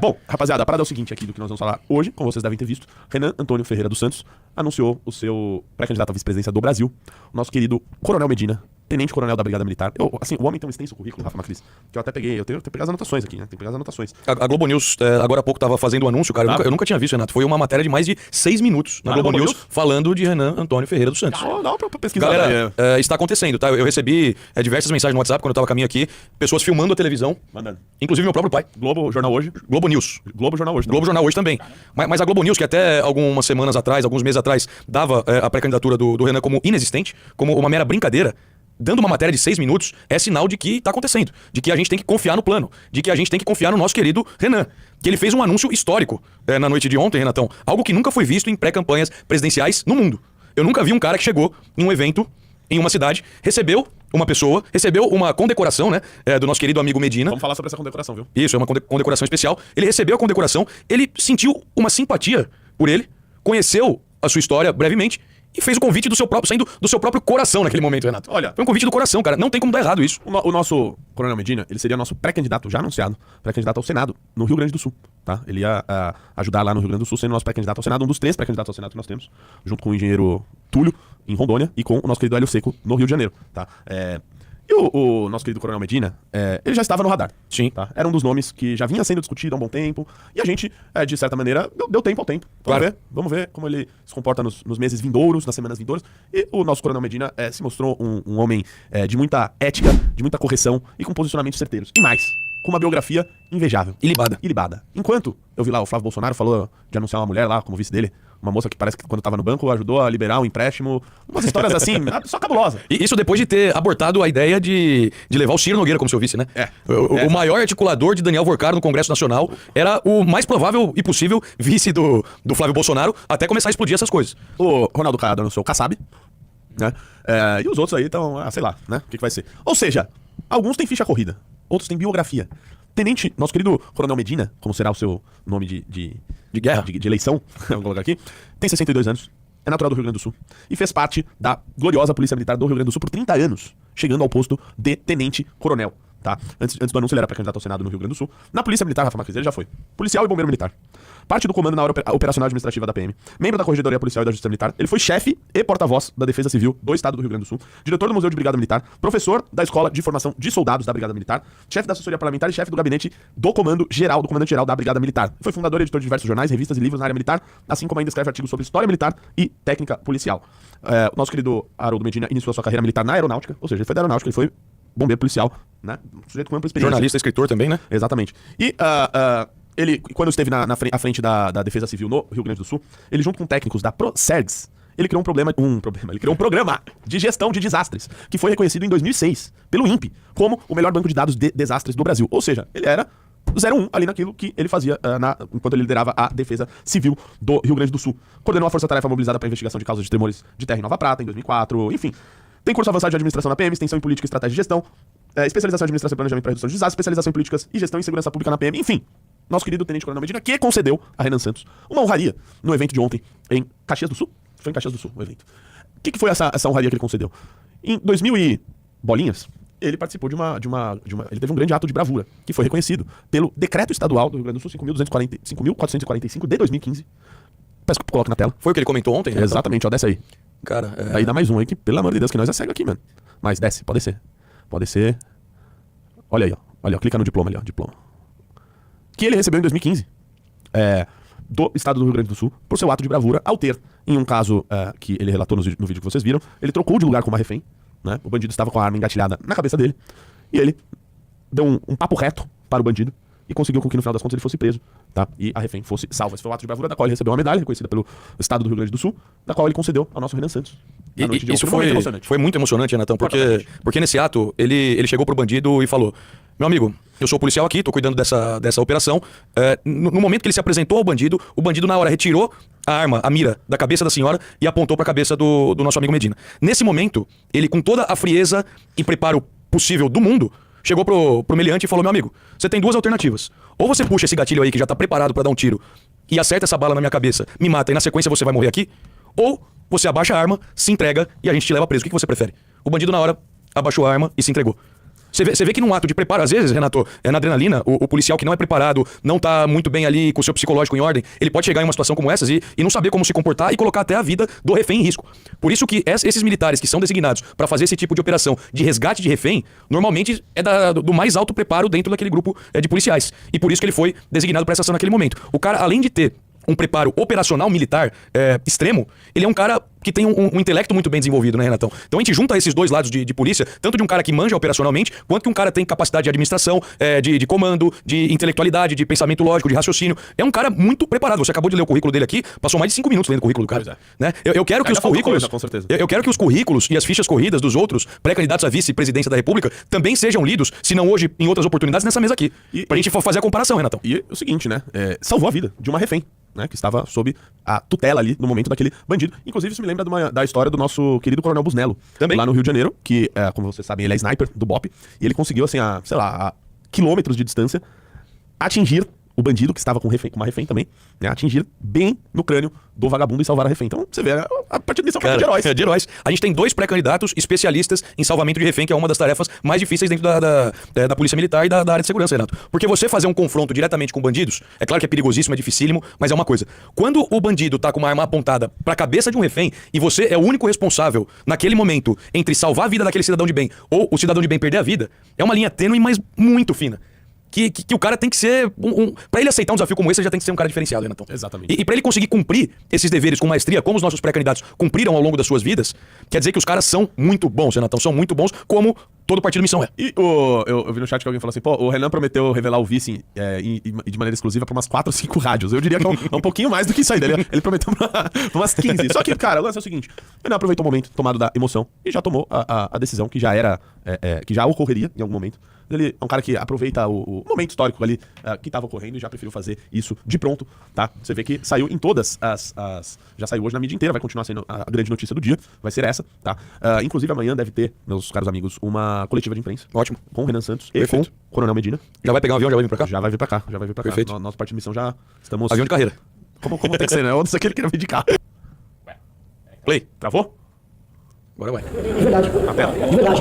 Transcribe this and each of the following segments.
Bom, rapaziada, a parada é o seguinte aqui do que nós vamos falar hoje, como vocês devem ter visto. Renan Antônio Ferreira dos Santos anunciou o seu pré-candidato à vice-presidência do Brasil, o nosso querido Coronel Medina, tenente-coronel da Brigada Militar. Assim, o homem tem um extenso currículo, Rafa Macris, que eu até peguei, eu tenho que pegar as anotações aqui, né? Tem que pegar as anotações. A Globo News, agora há pouco, estava fazendo um anúncio, cara. Eu nunca tinha visto, Renato. Foi uma matéria de mais de 6 minutos na Globo News falando de Renan Antônio Ferreira dos Santos. Dá pra pesquisar. Galera, está acontecendo, tá? Eu recebi diversas mensagens no WhatsApp quando eu tava a caminho aqui, pessoas filmando a televisão, Mandando. inclusive meu próprio pai. Globo Jornal Hoje. Globo News. Globo Jornal Hoje. Globo Jornal Hoje também. Mas a Globo News, que até algumas semanas atrás, alguns meses atrás, dava a pré-candidatura do Renan como inexistente, como uma mera brincadeira, dando uma matéria de 6 minutos, é sinal de que tá acontecendo. De que a gente tem que confiar no plano. De que a gente tem que confiar no nosso querido Renan. Que ele fez um anúncio histórico na noite de ontem, Renatão. Algo que nunca foi visto em pré-campanhas presidenciais no mundo. Eu nunca vi um cara que chegou em um evento, em uma cidade, recebeu uma pessoa, recebeu uma condecoração, né, do nosso querido amigo Medina. Vamos falar sobre essa condecoração, viu? Isso, é uma condecoração especial. Ele recebeu a condecoração, ele sentiu uma simpatia por ele, conheceu a sua história brevemente e fez o convite do seu próprio, saindo do seu próprio coração naquele momento, Renato. Olha, foi um convite do coração, cara. Não tem como dar errado isso. O nosso Coronel Medina, ele seria nosso pré-candidato, já anunciado, pré-candidato ao Senado, no Rio Grande do Sul, tá? Ele ia ajudar lá no Rio Grande do Sul, sendo nosso pré-candidato ao Senado, um dos 3 pré-candidatos ao Senado que nós temos, junto com o engenheiro Túlio, em Rondônia, e com o nosso querido Hélio Seco, no Rio de Janeiro, tá? E o nosso querido Coronel Medina, ele já estava no radar. Sim. Tá? Era um dos nomes que já vinha sendo discutido há um bom tempo. E a gente, de certa maneira, deu tempo ao tempo. Vamos ver como ele se comporta nos meses vindouros, nas semanas vindouras. E o nosso Coronel Medina se mostrou um homem de muita ética, de muita correção e com posicionamentos certeiros. E mais, com uma biografia invejável. Ilibada. Enquanto eu vi lá o Flávio Bolsonaro falou de anunciar uma mulher lá como vice dele, uma moça que parece que quando tava no banco ajudou a liberar um empréstimo. Umas histórias assim, só cabulosa. E isso depois de ter abortado a ideia de levar o Ciro Nogueira como seu vice, né? O maior articulador de Daniel Vorcaro no Congresso Nacional era o mais provável e possível vice do Flávio Bolsonaro até começar a explodir essas coisas. O Ronaldo Caiado anunciou o Kassab, né? E os outros aí estão, sei lá, né? O que vai ser? Ou seja, alguns têm ficha corrida, outros têm biografia. Tenente, nosso querido Coronel Medina, como será o seu nome de guerra, de eleição, vou colocar aqui, tem 62 anos, é natural do Rio Grande do Sul e fez parte da gloriosa Polícia Militar do Rio Grande do Sul por 30 anos, chegando ao posto de tenente-coronel, tá? Antes do anúncio ele era pré-candidato ao Senado no Rio Grande do Sul. Na Polícia Militar, Rafa Macris, ele já foi policial e bombeiro militar. Parte do comando na área operacional administrativa da PM, membro da Corregedoria Policial e da Justiça Militar. Ele foi chefe e porta-voz da Defesa Civil do Estado do Rio Grande do Sul, diretor do Museu de Brigada Militar, professor da Escola de Formação de Soldados da Brigada Militar, chefe da assessoria parlamentar e chefe do gabinete do comandante-geral da Brigada Militar. Foi fundador e editor de diversos jornais, revistas e livros na área militar, assim como ainda escreve artigos sobre história militar e técnica policial. O nosso querido Haroldo Medina iniciou sua carreira militar na aeronáutica, ou seja, ele foi da aeronáutica, ele foi bombeiro policial, né? Um sujeito com ampla experiência. Jornalista, escritor também, né? Exatamente. E ele, quando esteve à frente da Defesa Civil no Rio Grande do Sul, ele junto com técnicos da ProSergs, ele criou ele criou um programa de gestão de desastres, que foi reconhecido em 2006 pelo INPE como o melhor banco de dados de desastres do Brasil. Ou seja, ele era 01 ali naquilo que ele fazia enquanto ele liderava a Defesa Civil do Rio Grande do Sul. Coordenou a força-tarefa mobilizada para investigação de causas de tremores de terra em Nova Prata, em 2004, enfim. Tem curso avançado de administração na PM, extensão em política e estratégia de gestão, especialização em administração e planejamento para redução de desastres, especialização em políticas e gestão e segurança pública na PM, enfim. Nosso querido Tenente Coronel Medina, que concedeu a Renan Santos uma honraria no evento de ontem em Caxias do Sul. Foi em Caxias do Sul o evento. O que foi essa honraria que ele concedeu? Em 2000 e bolinhas, ele participou de uma... Ele teve um grande ato de bravura, que foi reconhecido pelo Decreto Estadual do Rio Grande do Sul 5.445 de 2015. Peço que coloque na tela. Foi o que ele comentou ontem? Né? Exatamente, ó, desce aí. Cara, Aí dá mais um aí que, pelo amor de Deus, que nós é cego aqui, mano. Mas desce, pode ser. Pode ser. Olha aí, ó. Olha, ó, clica no diploma ali, ó. Diploma. Que ele recebeu em 2015 do estado do Rio Grande do Sul por seu ato de bravura ao ter, em um caso que ele relatou no vídeo que vocês viram, ele trocou de lugar com uma refém, né? O bandido estava com a arma engatilhada na cabeça dele e ele deu um papo reto para o bandido e conseguiu com que no final das contas ele fosse preso, tá? E a refém fosse salva. Esse foi o ato de bravura da qual ele recebeu uma medalha reconhecida pelo estado do Rio Grande do Sul, da qual ele concedeu ao nosso Renan Santos. Isso foi muito emocionante, Renatão, porque nesse ato ele chegou pro bandido e falou: meu amigo, eu sou policial aqui, tô cuidando dessa operação. No momento que ele se apresentou ao bandido, o bandido na hora retirou a arma, a mira da cabeça da senhora e apontou pra cabeça do nosso amigo Medina. Nesse momento, ele com toda a frieza e preparo possível do mundo, chegou pro meliante e falou: meu amigo, você tem 2 alternativas. Ou você puxa esse gatilho aí que já tá preparado pra dar um tiro e acerta essa bala na minha cabeça, me mata e na sequência você vai morrer aqui. Ou você abaixa a arma, se entrega e a gente te leva preso. O que você prefere? O bandido na hora abaixou a arma e se entregou. Você vê que num ato de preparo, às vezes, Renato, na adrenalina, o policial que não é preparado, não tá muito bem ali com o seu psicológico em ordem, ele pode chegar em uma situação como essas e não saber como se comportar e colocar até a vida do refém em risco. Por isso que esses militares que são designados para fazer esse tipo de operação de resgate de refém, normalmente é do mais alto preparo dentro daquele grupo de policiais. E por isso que ele foi designado para essa ação naquele momento. O cara, além de ter um preparo operacional militar extremo, ele é um cara que tem um intelecto muito bem desenvolvido, né, Renatão? Então a gente junta esses dois lados de polícia, tanto de um cara que manja operacionalmente, quanto que um cara tem capacidade de administração, de comando, de intelectualidade, de pensamento lógico, de raciocínio. É um cara muito preparado. Você acabou de ler o currículo dele aqui, passou mais de 5 minutos lendo o currículo do cara. Né? Eu quero que os currículos... com certeza. Eu quero que os currículos e as fichas corridas dos outros pré-candidatos a vice-presidência da República também sejam lidos, se não hoje, em outras oportunidades, nessa mesa aqui. Pra gente fazer a comparação, Renatão. E o seguinte, né? Salvou a vida de uma refém, né, que estava sob a tutela ali no momento daquele bandido. Inclusive, isso me lembra da história do nosso querido Coronel Busnello, também lá no Rio de Janeiro, que, como vocês sabem, ele é sniper do BOPE, e ele conseguiu, assim, a quilômetros de distância, atingir o bandido, que estava com uma refém também, né, atingir bem no crânio do vagabundo e salvar a refém. Então, você vê, a partir disso é um cara, de heróis. De heróis. A gente tem 2 pré-candidatos especialistas em salvamento de refém, que é uma das tarefas mais difíceis dentro da Polícia Militar e da área de segurança, Renato. Porque você fazer um confronto diretamente com bandidos, é claro que é perigosíssimo, é dificílimo, mas é uma coisa. Quando o bandido tá com uma arma apontada pra cabeça de um refém e você é o único responsável naquele momento entre salvar a vida daquele cidadão de bem ou o cidadão de bem perder a vida, é uma linha tênue, mas muito fina. Que o cara tem que ser... Pra ele aceitar um desafio como esse, ele já tem que ser um cara diferenciado, Renatão. Exatamente. E pra ele conseguir cumprir esses deveres com maestria, como os nossos pré-candidatos cumpriram ao longo das suas vidas, quer dizer que os caras são muito bons, Renatão. São muito bons, como todo partido missão é. E eu vi no chat que alguém falou assim, pô, o Renan prometeu revelar o vice e de maneira exclusiva pra umas 4 ou 5 rádios. Eu diria que é um pouquinho mais do que isso aí. Ele prometeu pra umas 15. Só que, cara, o lance é o seguinte, o Renan aproveitou o momento tomado da emoção e já tomou a decisão que já era, que já ocorreria em algum momento. Ele é um cara que aproveita o momento histórico ali que estava ocorrendo e já preferiu fazer isso de pronto, tá? Você vê que saiu em todas já saiu hoje na mídia inteira, vai continuar sendo a grande notícia do dia, vai ser essa, tá? Inclusive amanhã deve ter, meus caros amigos, uma coletiva de imprensa. Ótimo. Com o Renan Santos Perfeito. e com o Coronel Medina. Já vai pegar um avião, já vai vir pra cá? Já vai vir pra cá, já vai vir pra cá. Perfeito. Nosso parte de missão já estamos... Avião de carreira. Como tem que ser, né? Onde você queria vir de carro. Play. Travou? Agora vai. De verdade. Na tela. De verdade.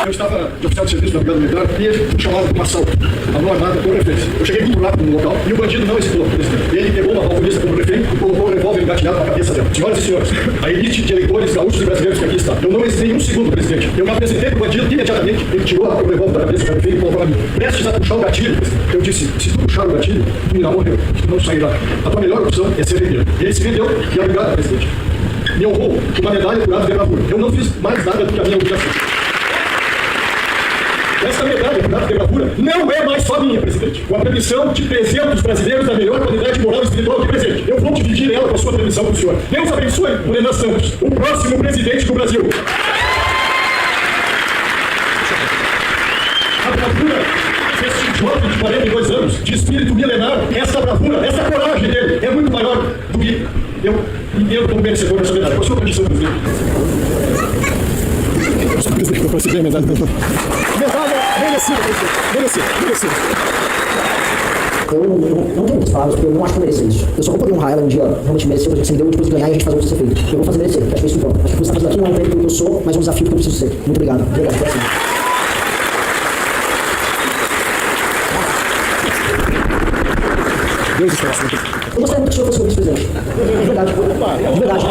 Eu estava de oficial de serviço da Brigada Militar e fui chamado para uma assalto. A mão armada com refém. Eu cheguei muito rápido no local e o bandido não hesitou. Ele pegou uma balconista como refém e colocou o revólver engatilhado na cabeça dela. Senhoras e senhores, a elite de eleitores gaúchos e brasileiros que aqui está. Eu não hesitei um segundo, presidente. Eu me apresentei para o bandido imediatamente. Ele tirou o revólver da cabeça do refém e colocou a mim. Prestes a puxar o gatilho. Eu disse, se tu puxar o gatilho, tu irá morrer. Tu não sairá. A tua melhor opção é se render. Ele se rendeu e obrigado, presidente. Me honrou com uma medalha por ato de bravura. Eu não fiz mais nada do que a minha obrigação. Essa medalha por ato de bravura não é mais só minha, presidente. Com a permissão de 300 brasileiros da melhor qualidade moral e espiritual de presente. Eu vou dividir ela com a sua permissão para o senhor. Deus abençoe o Renan Santos, o próximo presidente do Brasil. A bravura desse jovem de 42 anos, de espírito milenar, essa bravura, essa coragem dele é muito maior do que eu entendo como merecedor dessa medalha. Com a sua permissão, presidente. Presidente, eu recebi a medalha. Medalha merecida, presidente. Merecida. Eu não tenho muitas palavras, porque eu não acho que eu mereço isso. Eu só vou poder honrar ela um dia, realmente merecer, por exemplo, você me deu depois de ganhar e a gente fazer o que você fez. Eu vou fazer merecer, acho que é isso que importa. Acho que você está fazendo aqui não é um prêmio que eu sou, mas um desafio que eu preciso ser. Muito obrigado. Obrigado, Deus está. eu gostaria muito que o senhor fosse o vice-presidente. De verdade. De verdade.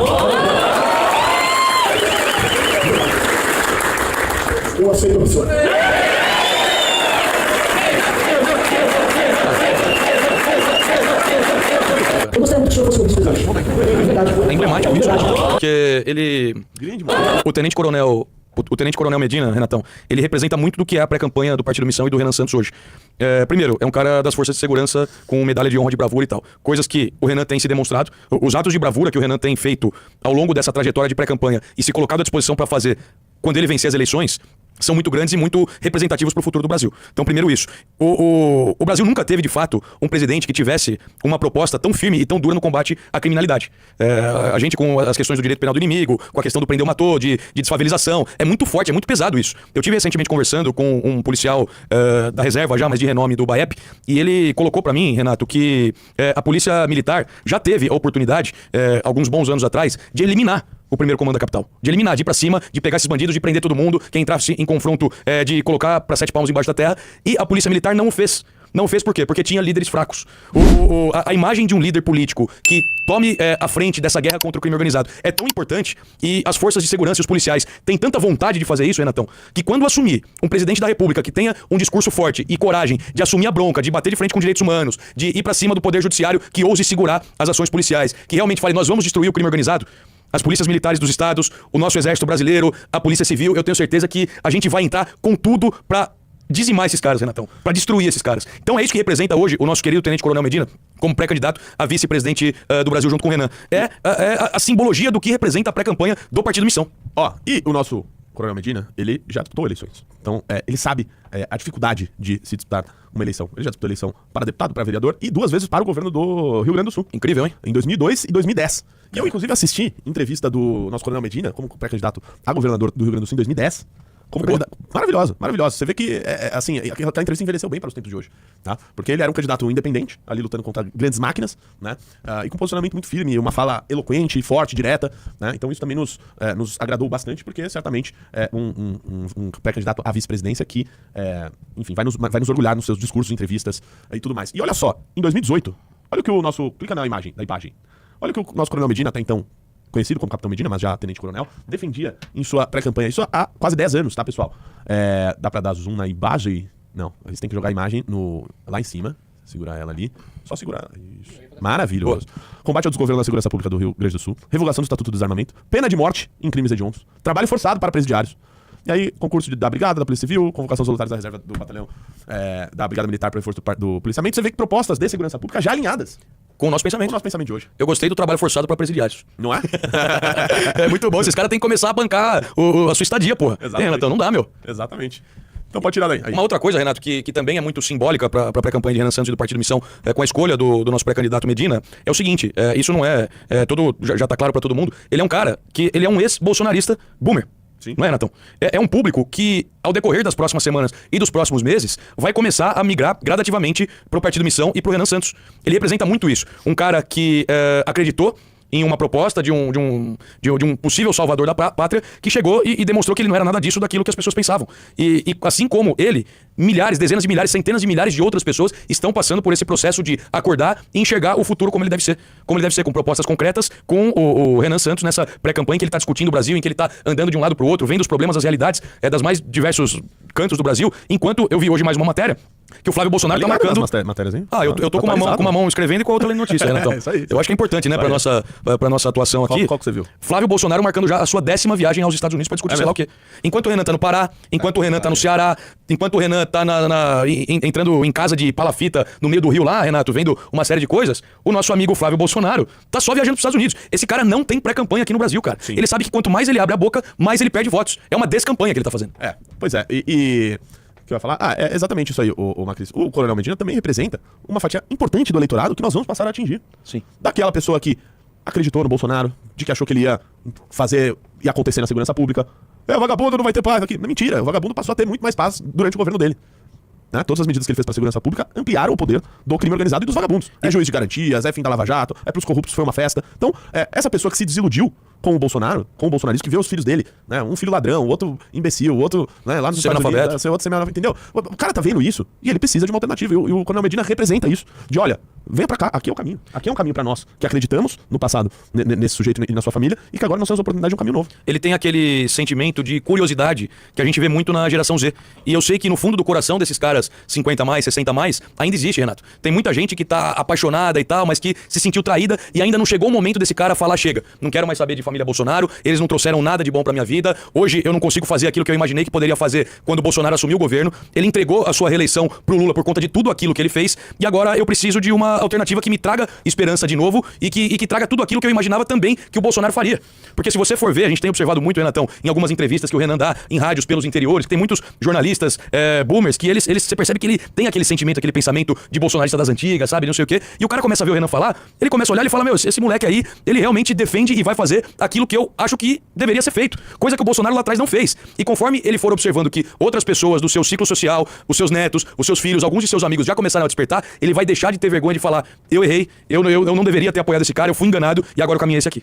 Eu aceito a missão. Eu gostaria muito que o senhor fosse o vice-presidente. De verdade. É emblemático De isso, verdade. porque ele... O Tenente Coronel Medina, Renatão, ele representa muito do que é a pré-campanha do Partido Missão e do Renan Santos hoje. Primeiro, é um cara das forças de segurança com medalha de honra de bravura e tal. Coisas que o Renan tem se demonstrado. Os atos de bravura que o Renan tem feito ao longo dessa trajetória de pré-campanha e se colocado à disposição para fazer quando ele vencer as eleições, são muito grandes e muito representativos para o futuro do Brasil. Então, primeiro isso. O Brasil nunca teve, de fato, um presidente que tivesse uma proposta tão firme e tão dura no combate à criminalidade. A gente, com as questões do direito penal do inimigo, com a questão do prendeu-matou, de desfavelização, é muito forte, é muito pesado isso. Eu tive recentemente conversando com um policial da reserva já, mas de renome do BAEP, e ele colocou para mim, Renato, que a polícia militar já teve a oportunidade, alguns bons anos atrás, de eliminar o primeiro comando da capital. De eliminar, de ir pra cima, de pegar esses bandidos, de prender todo mundo, quem entrasse em confronto, de colocar pra 7 palmos embaixo da terra. E a polícia militar não o fez. Não fez por quê? Porque tinha líderes fracos. A imagem de um líder político que tome a frente dessa guerra contra o crime organizado é tão importante, e as forças de segurança e os policiais têm tanta vontade de fazer isso, Renatão, que quando assumir um presidente da república que tenha um discurso forte e coragem de assumir a bronca, de bater de frente com direitos humanos, de ir pra cima do poder judiciário, que ouse segurar as ações policiais, que realmente fale, nós vamos destruir o crime organizado, as polícias militares dos estados, o nosso exército brasileiro, a polícia civil, eu tenho certeza que a gente vai entrar com tudo pra dizimar esses caras, Renatão, pra destruir esses caras. Então é isso que representa hoje o nosso querido Tenente Coronel Medina como pré-candidato a vice-presidente do Brasil junto com o Renan. É a simbologia do que representa a pré-campanha do Partido Missão. Ó, e o nosso Coronel Medina, ele já disputou eleições. Então, ele sabe a dificuldade de se disputar uma eleição. Ele já disputou eleição para deputado, para vereador e 2 vezes para o governo do Rio Grande do Sul. Incrível, hein? Em 2002 e 2010. E eu, inclusive, assisti entrevista do nosso Coronel Medina como pré-candidato a governador do Rio Grande do Sul em 2010. Maravilhosa, maravilhosa. Você vê que, assim, a entrevista envelheceu bem para os tempos de hoje, tá? Porque ele era um candidato independente, ali lutando contra grandes máquinas, né? E com um posicionamento muito firme, uma fala eloquente, forte, direta, né? Então isso também nos agradou bastante, porque certamente é um pré-candidato à vice-presidência que, enfim, vai nos orgulhar nos seus discursos, entrevistas e tudo mais. E olha só, em 2018, olha o que o nosso... Clica na imagem, olha o que o nosso Coronel Medina, até então conhecido como Capitão Medina, mas já Tenente Coronel, defendia em sua pré-campanha, isso há quase 10 anos, tá, pessoal? Dá pra dar zoom na imagem? Não, eles têm que jogar a imagem lá em cima, segurar ela ali, só segurar, isso. Maravilhoso. Combate ao desgoverno da segurança pública do Rio Grande do Sul, revogação do Estatuto do Desarmamento, pena de morte em crimes hediondos, trabalho forçado para presidiários, e aí concurso da Brigada, da Polícia Civil, convocação dos voluntários da reserva do batalhão da Brigada Militar para o reforço do policiamento. Você vê que propostas de segurança pública já alinhadas com o nosso pensamento. Com o nosso pensamento de hoje. Eu gostei do trabalho forçado pra presidiários. Não é? É muito bom. Esses caras têm que começar a bancar a sua estadia, porra. Exatamente. Renato, não dá, meu. Exatamente. Então pode tirar daí. Uma outra coisa, Renato, que também é muito simbólica pra pré-campanha de Renan Santos e do Partido Missão, com a escolha do nosso pré-candidato Medina, é o seguinte, isso não já tá claro pra todo mundo, ele é um cara que ele é um ex-bolsonarista boomer. Sim. Não é, Renatão? É um público que, ao decorrer das próximas semanas e dos próximos meses, vai começar a migrar gradativamente pro Partido Missão e pro Renan Santos. Ele representa muito isso. Um cara que acreditou em uma proposta de um possível salvador da pátria, que chegou e demonstrou que ele não era nada disso, daquilo que as pessoas pensavam. E assim como ele, milhares, dezenas de milhares, centenas de milhares de outras pessoas estão passando por esse processo de acordar e enxergar o futuro como ele deve ser. Como ele deve ser, com propostas concretas, com o Renan Santos nessa pré-campanha que ele está discutindo o Brasil, em que ele está andando de um lado para o outro, vendo os problemas, as realidades das mais diversos cantos do Brasil, enquanto eu vi hoje mais uma matéria que o Flávio Bolsonaro tá marcando... matérias, hein? Eu tô com uma mão escrevendo e com a outra lendo notícia, Renatão. Isso aí. Eu acho que é importante, né, pra nossa atuação aqui. Qual que você viu? Flávio Bolsonaro marcando já a sua 10ª viagem aos Estados Unidos pra discutir sei lá o quê. Enquanto o Renan tá no Pará, enquanto o Renan tá no Ceará, enquanto o Renan tá entrando em casa de palafita no meio do Rio lá, Renato, vendo uma série de coisas, o nosso amigo Flávio Bolsonaro tá só viajando pros Estados Unidos. Esse cara não tem pré-campanha aqui no Brasil, cara. Sim. Ele sabe que quanto mais ele abre a boca, mais ele perde votos. É uma descampanha que ele tá fazendo. Pois é. Que vai falar? É exatamente isso aí, o Macris. O Coronel Medina também representa uma fatia importante do eleitorado que nós vamos passar a atingir. Sim. Daquela pessoa que acreditou no Bolsonaro, de que achou que ele ia acontecer na segurança pública. O vagabundo não vai ter paz aqui. Mentira, o vagabundo passou a ter muito mais paz durante o governo dele. Né? Todas as medidas que ele fez para a segurança pública ampliaram o poder do crime organizado e dos vagabundos. É juiz de garantias, é fim da Lava Jato, é pros corruptos, foi uma festa. Então, essa pessoa que se desiludiu com o Bolsonaro, com o bolsonarismo, que vê os filhos dele, né? Um filho ladrão, o outro imbecil, o outro, né, lá nos Estados Unidos, outro semi-analfabeto, entendeu? O cara tá vendo isso e ele precisa de uma alternativa. E o Coronel Medina representa isso. De olha, venha pra cá, aqui é o caminho. Aqui é um caminho pra nós, que acreditamos no passado, nesse sujeito e na sua família, e que agora nós temos a oportunidade de um caminho novo. Ele tem aquele sentimento de curiosidade que a gente vê muito na geração Z. E eu sei que no fundo do coração desses caras 50 mais, 60 mais, ainda existe, Renato. Tem muita gente que tá apaixonada e tal, mas que se sentiu traída e ainda não chegou o momento desse cara falar, chega, não quero mais saber de família Bolsonaro, eles não trouxeram nada de bom pra minha vida, hoje eu não consigo fazer aquilo que eu imaginei que poderia fazer quando o Bolsonaro assumiu o governo, ele entregou a sua reeleição pro Lula por conta de tudo aquilo que ele fez, e agora eu preciso de uma alternativa que me traga esperança de novo e que traga tudo aquilo que eu imaginava também que o Bolsonaro faria. Porque se você for ver, a gente tem observado muito, Renatão, em algumas entrevistas que o Renan dá em rádios pelos interiores, que tem muitos jornalistas boomers, que você percebe que ele tem aquele sentimento, aquele pensamento de bolsonarista das antigas, sabe, não sei o quê, e o cara começa a ver o Renan falar, ele começa a olhar e fala, meu, esse moleque aí, ele realmente defende e vai fazer aquilo que eu acho que deveria ser feito, coisa que o Bolsonaro lá atrás não fez. E conforme ele for observando que outras pessoas do seu ciclo social, os seus netos, os seus filhos, alguns de seus amigos já começaram a despertar, ele vai deixar de ter vergonha de falar, eu errei, eu não deveria ter apoiado esse cara, eu fui enganado e agora o caminho é esse aqui.